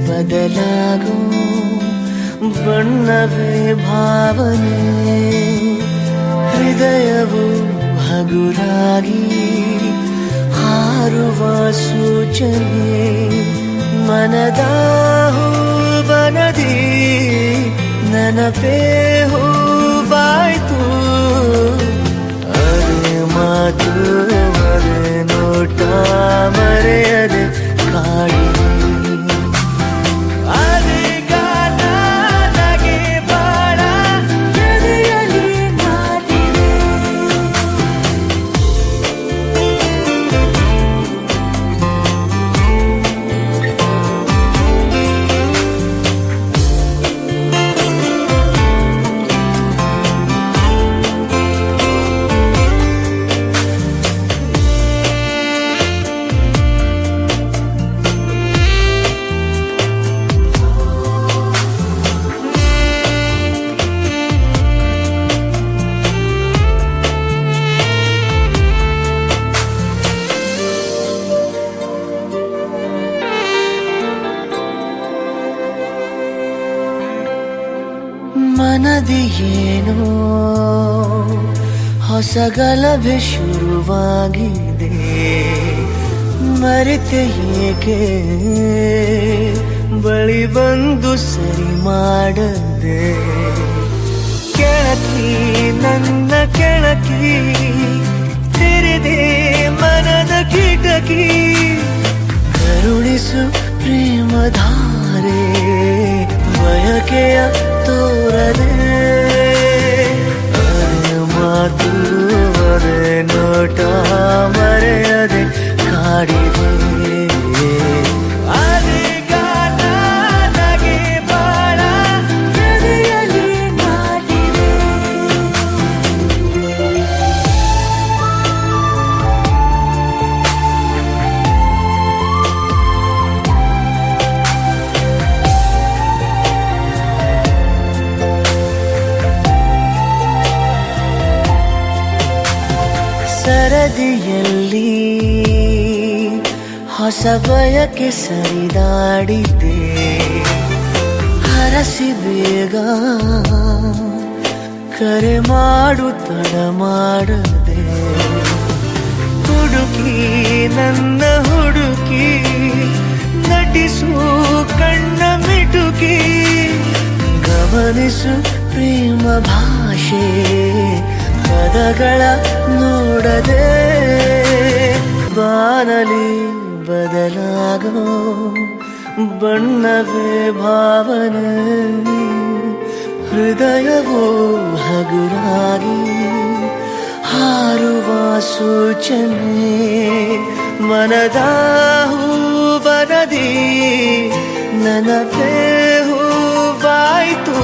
ಬದಲಾಗೋ ಬಣ್ಣವೇ ಭಾವನೆ, ಹೃದಯವು ಹಗುರಾಗಿ ಹಾರುವ ಸೂಚನೆ, ಮನದ ಹೂವನದಿ ನೆನಪೇ ಹೂವಾಯ್ತು. ಅರೆ ಮಾತು ಅರೆ ನೋಟ ಮರೆಯದೆ ಕಾಡಿದೆ. ಮನದಿ ಏನೋ ಹೊಸ ಗಲಭೆ ಶುರುವಾಗಿದೆ, ಮರೆತೆ ಏಕೆ ಬಳಿ ಬಂದು ಸರಿ ಮಾಡದೆ. ಕೆಳಕಿ ನನ್ನ ಕೆಳಕಿ ತೆರೆದೆ ಮನದ ಕಿಟಕಿ, ಕರುಣಿಸು ಪ್ರೇಮಧಾರೆ ಬಯಕೆಯ ತೋರದೆ. ಅರೆ ಮಾತು ಅರೆ ನೋಟ ಮರೆಯದೆ ಕಾಡಿದೆ. ಸರದಿಯಲ್ಲಿ ಹೊಸ ಬಯಕೆ ಸರಿದಾಡಿದೆ, ಹರಸಿ ಬೇಗ ಕರೆ ಮಾಡು ತಡ ಮಾಡದೆ. ಹುಡುಕಿ ನನ್ನ ಹುಡುಕಿ ನಟಿಸು ಕಣ್ಣ ಮಿಟುಕಿ, ಗಮನಿಸು ಪ್ರೇಮ ಭಾಷೆ ಪದಗಳ ನೋಡದೆ. ಬಾನಲಿ ಬದಲಾಗೋ ಬಣ್ಣವೇ ಭಾವನೆ, ಹೃದಯವೋ ಹಗುರಾಗಿ ಹಾರುವ ಸೂಚನೆ, ಮನದ ಹೂವನದಿ ನೆನಪೇ ಹೂವಾಯ್ತು.